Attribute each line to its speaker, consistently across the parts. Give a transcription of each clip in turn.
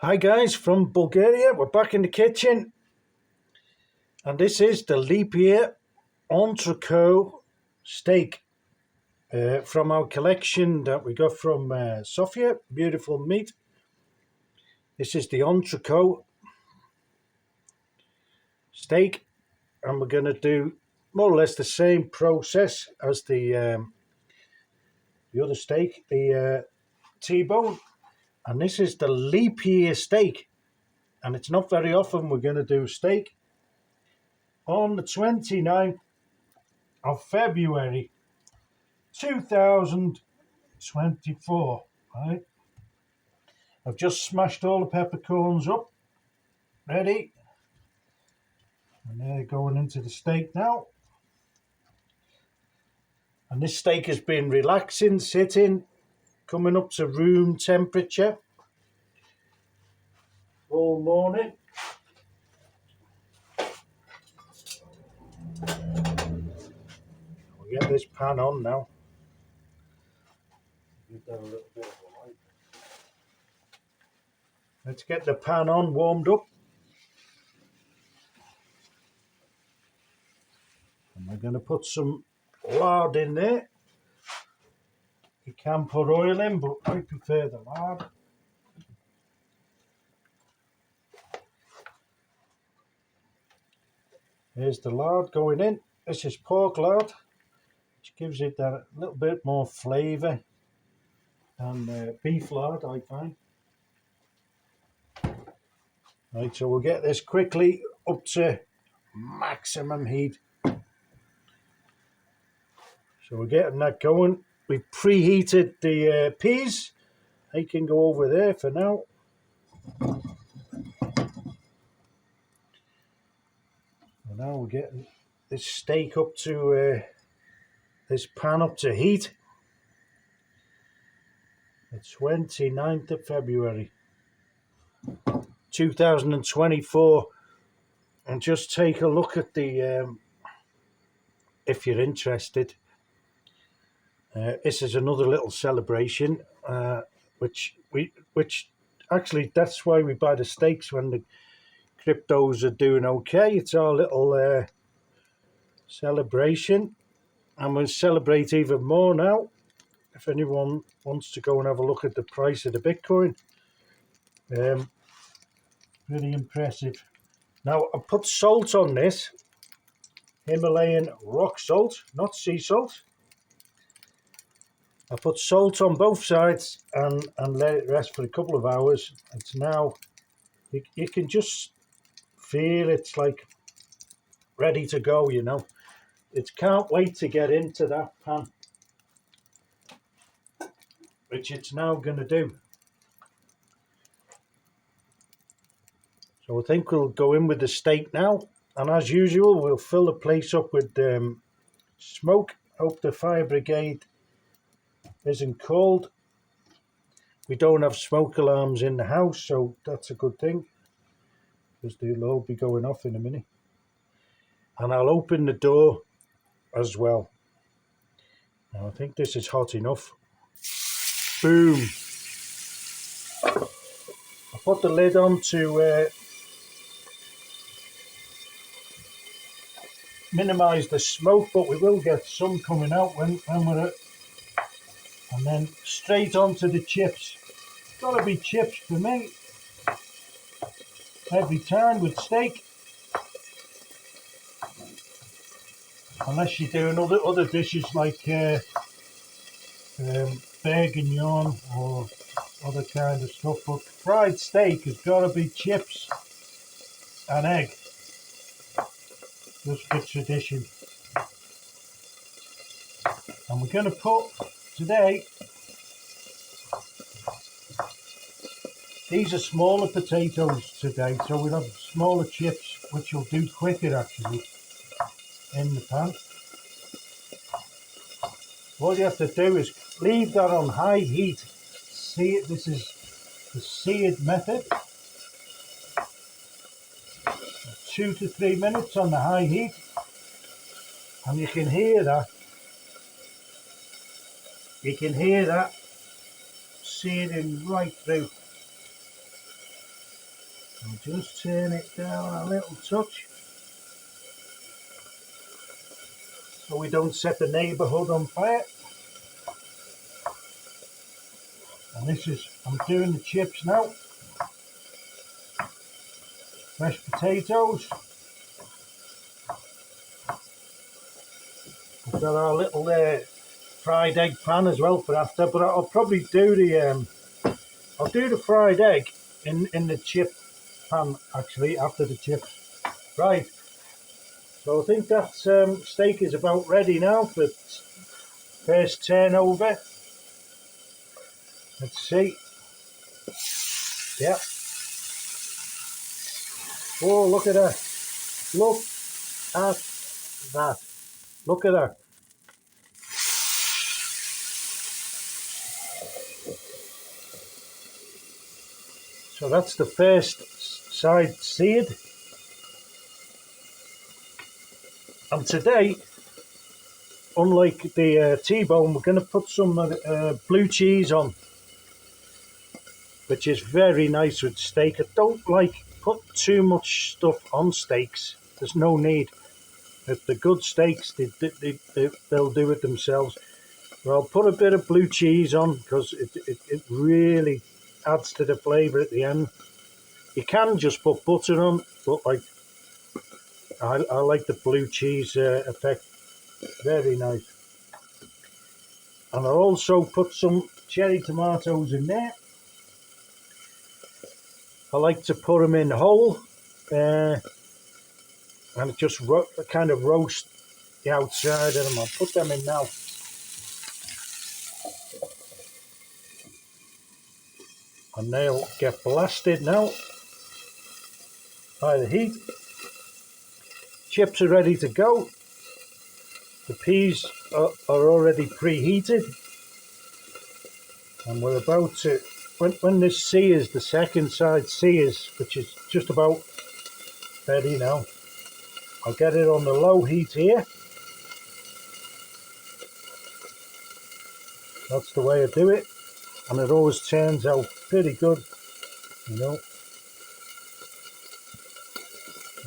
Speaker 1: Hi guys, from Bulgaria. We're back in the kitchen, and this is the leap year Entrecot steak from our collection that we got from Sofia. Beautiful meat. This is the Entrecot steak, and we're going to do more or less the same process as the other steak, the T-bone. And this is the leap year steak, and it's not very often we're going to do steak. On the 29th of February 2024, right? I've just smashed all the peppercorns up, ready, and they're going into the steak now. And this steak has been relaxing, sitting, coming up to room temperature all morning. We'll get this pan on now. Give that a little bit of a light. Let's get the pan on, warmed up. And we're going to put some lard in there. You can put oil in, but I prefer the lard. Here's the lard going in. This is pork lard, which gives it that little bit more flavour than beef lard, I find. Right, so we'll get this quickly up to maximum heat. So we're getting that going. We've preheated the peas. They can go over there for now. So now we're getting this steak up to this pan up to heat. The 29th of February 2024, and just take a look at the if you're interested. This is another little celebration, which actually that's why we buy the steaks when the cryptos are doing okay. It's our little celebration, and we'll celebrate even more now. If anyone wants to go and have a look at the price of the Bitcoin, really impressive. Now I put salt on this, Himalayan rock salt, not sea salt. I put salt on both sides and let it rest for a couple of hours. It's now, you can just feel it's like ready to go, you know. It can't wait to get into that pan, which it's now going to do. So I think we'll go in with the steak now. And as usual, we'll fill the place up with smoke. Hope the fire brigade isn't called. We don't have smoke alarms in the house, so that's a good thing, because they'll all be going off in a minute. And I'll open the door as well. Now I think this is hot enough. Boom. I put the lid on to minimise the smoke, but we will get some coming out when we're at. And then straight onto the chips. Gotta be chips for me every time with steak, unless you're doing other dishes like bourguignon or other kind of stuff. But fried steak has got to be chips and egg, just for tradition. And we're going to put today, these are smaller potatoes today, so we'll have smaller chips, which will do quicker actually in the pan. All you have to do is leave that on high heat. See it, this is the seared method. 2 to 3 minutes on the high heat, and you can hear that. You can hear that searing right through. I'll just turn it down a little touch so we don't set the neighbourhood on fire. And this is, I'm doing the chips now. Fresh potatoes. We've got our little fried egg pan as well for after, but I'll probably do the I'll do the fried egg in the chip pan actually after the chips. Right. So I think that steak is about ready now for first turnover. Let's see. Yeah. Oh, look at that. Look at that. Look at that. So that's the first side seared. And today, unlike the T-bone, we're going to put some blue cheese on, which is very nice with steak. I don't like put too much stuff on steaks. There's no need. If they're good steaks, they'll do it themselves. But I'll put a bit of blue cheese on because it really adds to the flavour at the end. You can just put butter on, but like I like the blue cheese effect. Very nice. And I'll also put some cherry tomatoes in there. I like to put them in whole and just kind of roast the outside of them. I'll put them in now. And they'll get blasted now by the heat. Chips are ready to go. The peas are already preheated. And we're about to, when this sears, the second side sears, which is just about ready now, I'll get it on the low heat here. That's the way I do it. And it always turns out pretty good, you know.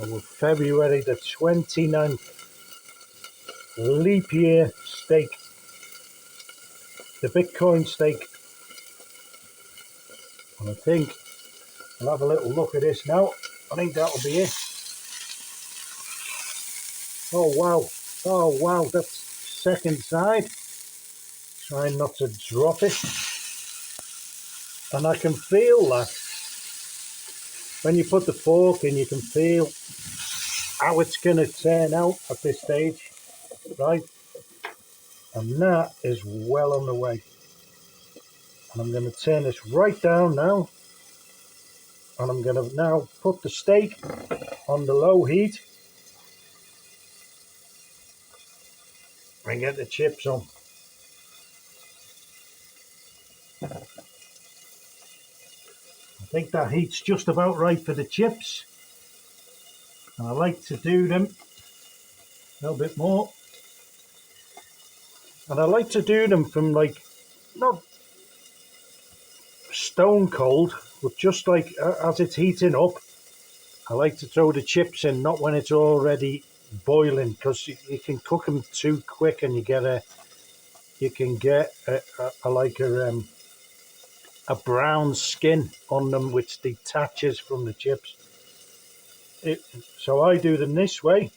Speaker 1: And with February the 29th, leap year steak, the Bitcoin steak. And I think I'll have a little look at this now. I think that'll be it. Oh wow, that's second side. Trying not to drop it. And I can feel that. When you put the fork in, you can feel how it's going to turn out at this stage, right? And that is well on the way. And I'm going to turn this right down now. And I'm going to now put the steak on the low heat. And get the chips on. I think that heat's just about right for the chips. And I like to do them a little bit more. And I like to do them from like, not stone cold, but just like as it's heating up. I like to throw the chips in, not when it's already boiling, because you can cook them too quick and you can get a brown skin on them which detaches from the chips. So I do them this way,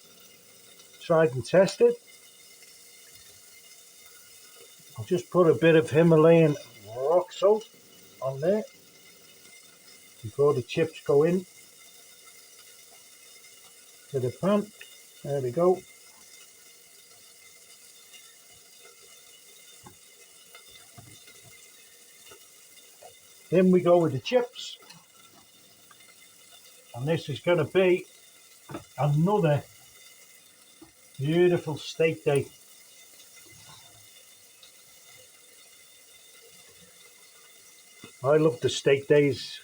Speaker 1: tried and tested. I'll just put a bit of Himalayan rock salt on there before the chips go in to the pan. There we go. Then we go with the chips. And this is going to be another beautiful steak day. I love the steak days.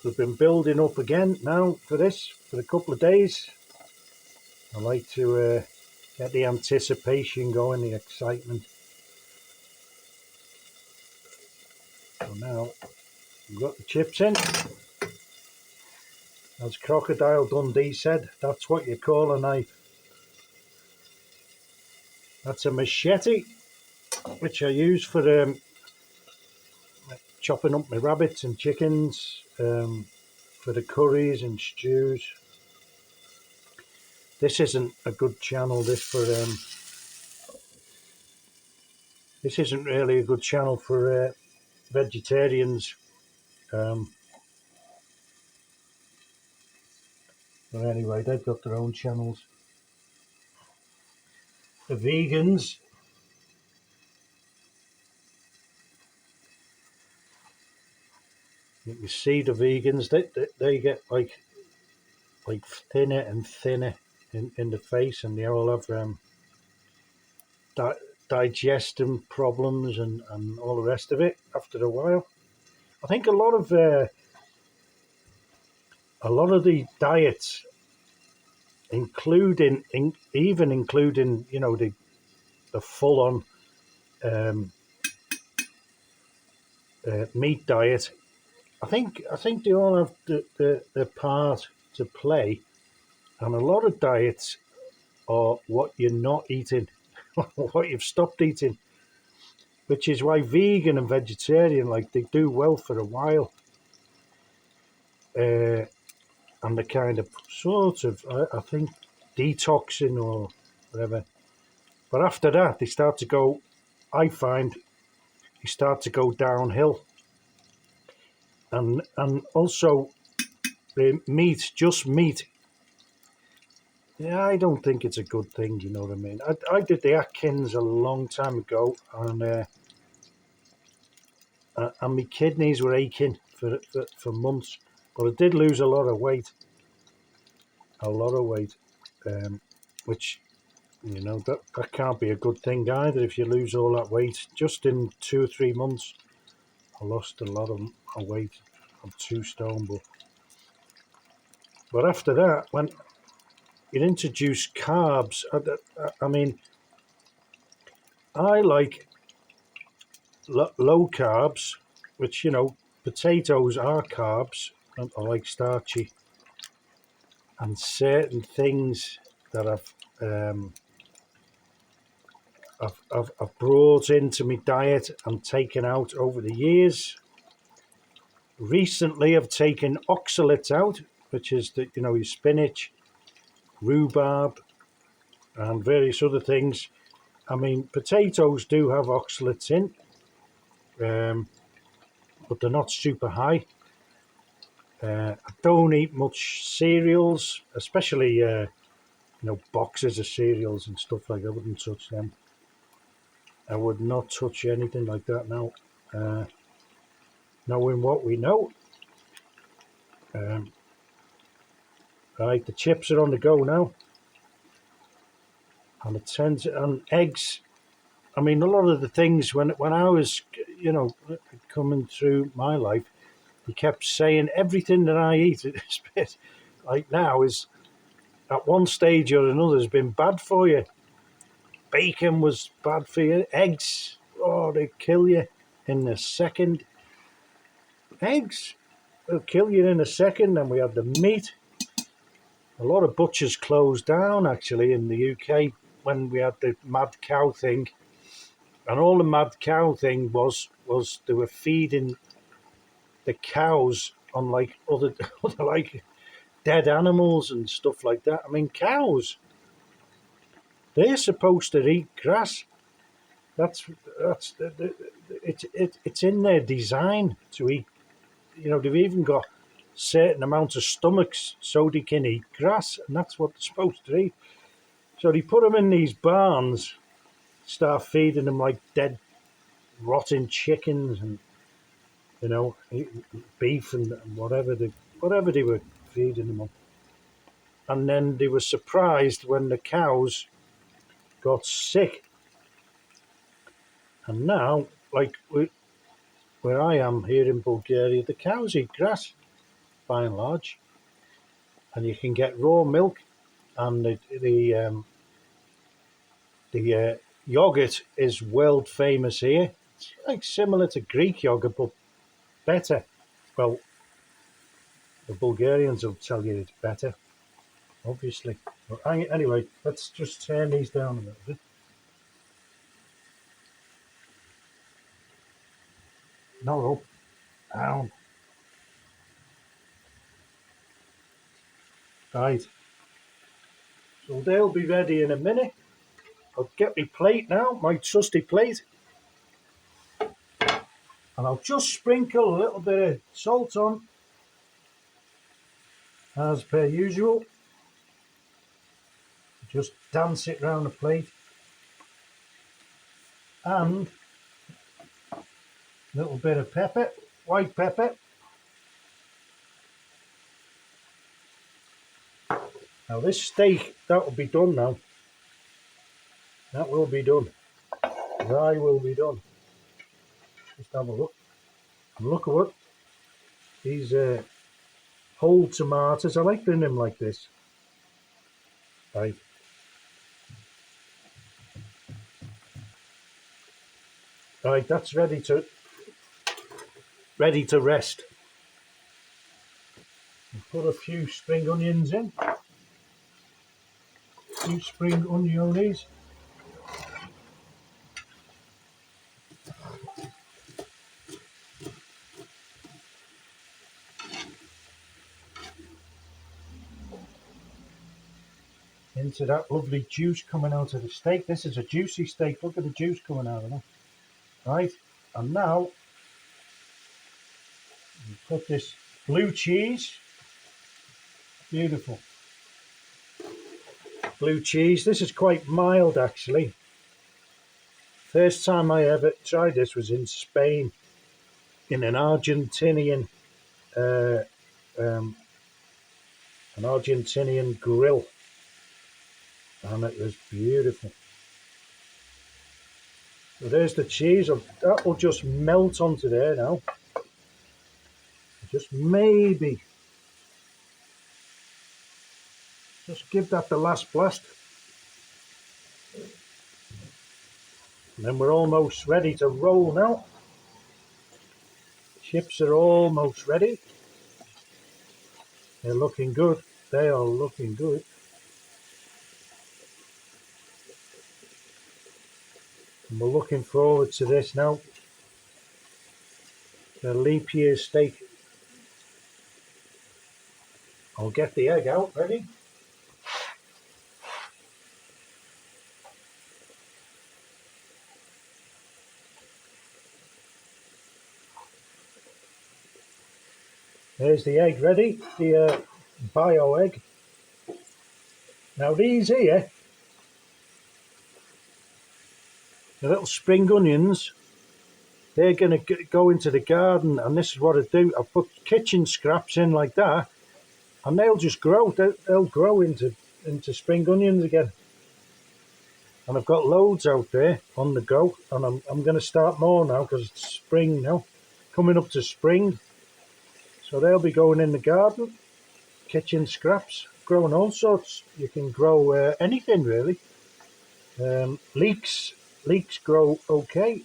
Speaker 1: We've been building up again now for this for a couple of days. I like to get the anticipation going, the excitement. So now we've got the chips in. As Crocodile Dundee said, that's what you call a knife. That's a machete, which I use for chopping up my rabbits and chickens, for the curries and stews. This isn't a good channel. This isn't really a good channel for vegetarians. But anyway, they've got their own channels. The vegans, you can see the vegans, they get like thinner and thinner in the face, and they all have di- digestion problems and all the rest of it after a while. I think a lot of the diets, including the full on um, meat diet. I think they all have the part to play, and a lot of diets are what you're not eating, what you've stopped eating, which is why vegan and vegetarian, like, they do well for a while, and the kind of sort of I think detoxing or whatever. But after that, they start to go. I find they start to go downhill, and also the meat, just meat. Yeah, I don't think it's a good thing. You know what I mean? I did the Atkins a long time ago, and my kidneys were aching for months. But I did lose a lot of weight, which, that can't be a good thing either. If you lose all that weight just in 2 or 3 months, I lost a lot of weight. I'm 2 stone, but after that, when you introduce carbs, I mean, I like low carbs, which, potatoes are carbs, and I like starchy, and certain things that I've brought into my diet and taken out over the years. Recently, I've taken oxalates out, which is your spinach, rhubarb, and various other things. I mean, potatoes do have oxalates in, but they're not super high. I don't eat much cereals, especially boxes of cereals and stuff like that. I wouldn't touch them. I would not touch anything like that now. Knowing what we know, um, right, the chips are on the go now, and and eggs. I mean, a lot of the things when I was, coming through my life, he kept saying everything that I eat like now is at one stage or another has been bad for you. Bacon was bad for you. Eggs, oh, they kill you in a second. Eggs will kill you in a second. And we had the meat. A lot of butchers closed down actually in the UK when we had the mad cow thing. And all the mad cow thing was they were feeding the cows on like other like dead animals and stuff like that. I mean, cows, they're supposed to eat grass. It's in their design to eat. They've even got certain amounts of stomachs so they can eat grass, and that's what they're supposed to eat. So they put them in these barns, start feeding them like dead, rotting chickens, and beef and whatever they were feeding them on. And then they were surprised when the cows got sick. And now, like where I am here in Bulgaria, the cows eat grass by and large, and you can get raw milk, and the yogurt is world famous here. It's like similar to Greek yogurt, but better. Well, The Bulgarians will tell you it's better, obviously. But anyway, let's just turn these down a little bit. No, up, down. Right. So they'll be ready in a minute. I'll get my plate now, my trusty plate. And I'll just sprinkle a little bit of salt on, as per usual. Just dance it round the plate. And a little bit of pepper, white pepper. Now this steak, that will be done now. That will be done. Rye will be done. Just have a look. And look at what these whole tomatoes. I like doing them like this. Right. Right, that's ready to rest. We'll put a few spring onions in. A few spring onionies. Into that lovely juice coming out of the steak. This is a juicy steak. Look at the juice coming out of it. Right, and now we put this blue cheese. Beautiful. Blue cheese. This is quite mild actually. First time I ever tried this was in Spain, in an Argentinian grill, and it was beautiful. So there's the cheese. That will just melt onto there now. Just maybe just give that the last blast. And then we're almost ready to roll now. Chips are almost ready. They're looking good. They are looking good. And we're looking forward to this now. The leap year steak. I'll get the egg out ready. There's the egg ready, the bio egg. Now these here, the little spring onions, they're going to go into the garden, and this is what I do. I put kitchen scraps in like that, and they'll just grow. They'll grow into spring onions again. And I've got loads out there on the go, and I'm going to start more now because it's spring now, coming up to spring. So they'll be going in the garden, kitchen scraps, growing all sorts. You can grow anything really. Leeks grow okay.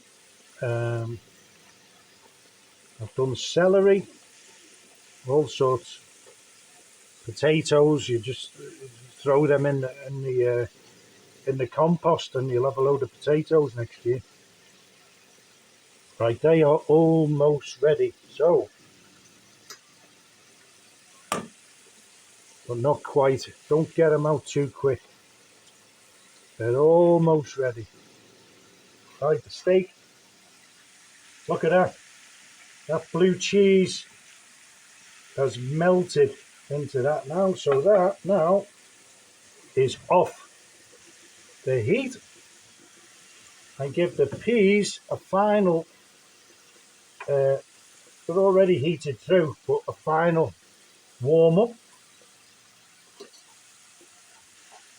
Speaker 1: I've done celery, all sorts. Potatoes, you just throw them in the compost, and you'll have a load of potatoes next year. Right, they are almost ready. So, but not quite. Don't get them out too quick. They're almost ready. Right, the steak. Look at that. That blue cheese has melted into that now. So that now is off the heat. I give the peas a final, they're already heated through, but a final warm up.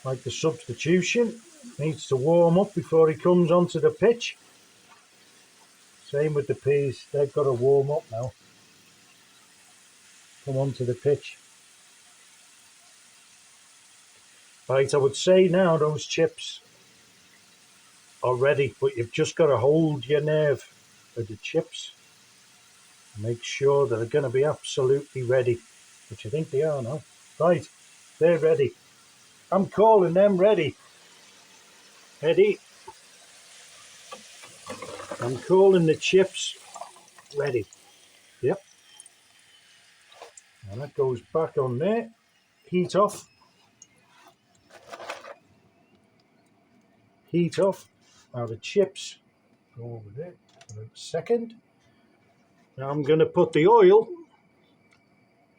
Speaker 1: Like the substitution, needs to warm up before he comes onto the pitch. Same with the peas, they've got to warm up now. Come onto the pitch. Right, I would say now those chips are ready, but you've just got to hold your nerve with the chips. Make sure that they're going to be absolutely ready. which I think they are now. Right, they're ready. I'm calling them ready. Ready. I'm calling the chips ready. Yep. And that goes back on there. Heat off. Heat off. Now the chips go over there for a second. Now I'm going to put the oil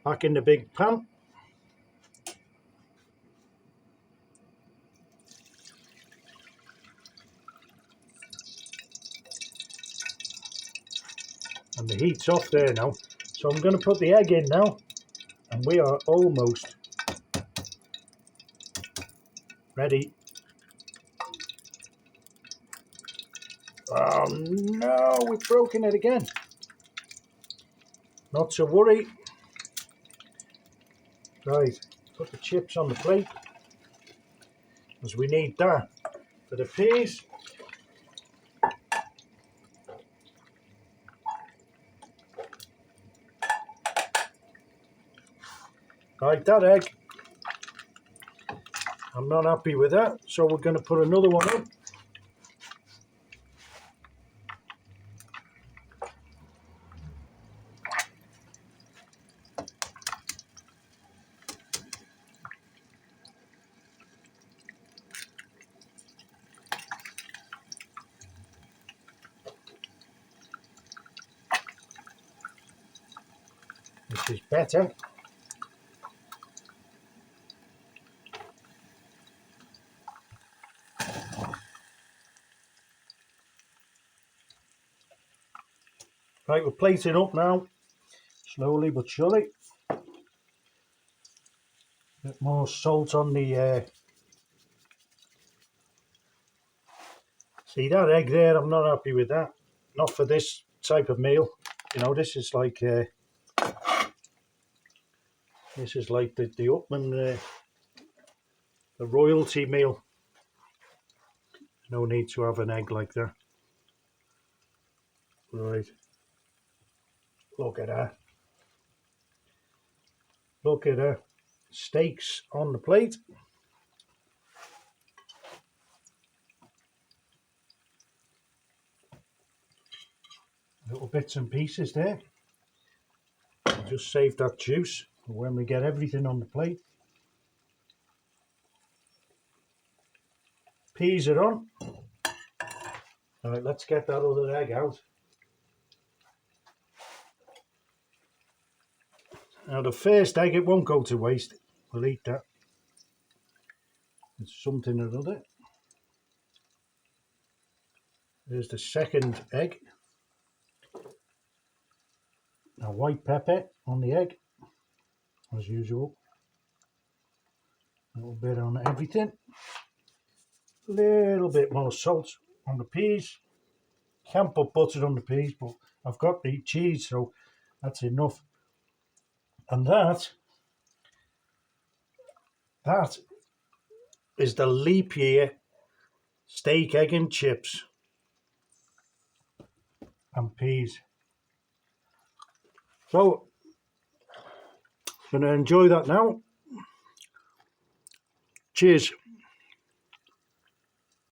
Speaker 1: back in the big pan. And the heat's off there now. So I'm going to put the egg in now. And we are almost ready. Oh no, we've broken it again. Not to worry. Right, put the chips on the plate, because we need that for the peas. Right, that egg, I'm not happy with that, so we're going to put another one in. This is better. Right, we're plating up now, slowly but surely. A bit more salt on the... See that egg there, I'm not happy with that. Not for this type of meal. You know, this is like... this is like the Upman, the royalty meal. No need to have an egg like that. Right. Look at that. Look at that. Steaks on the plate. Little bits and pieces there. I'll just save that juice for when we get everything on the plate. Peas are on. Alright, let's get that other egg out. Now the first egg, it won't go to waste. We'll eat that. It's something or other. There's the second egg. Now white pepper on the egg, as usual. A little bit on everything. A little bit more salt on the peas. Can't put butter on the peas, but I've got the cheese, so that's enough. And that is the leap year steak, egg and chips and peas. So, I'm going to enjoy that now. Cheers.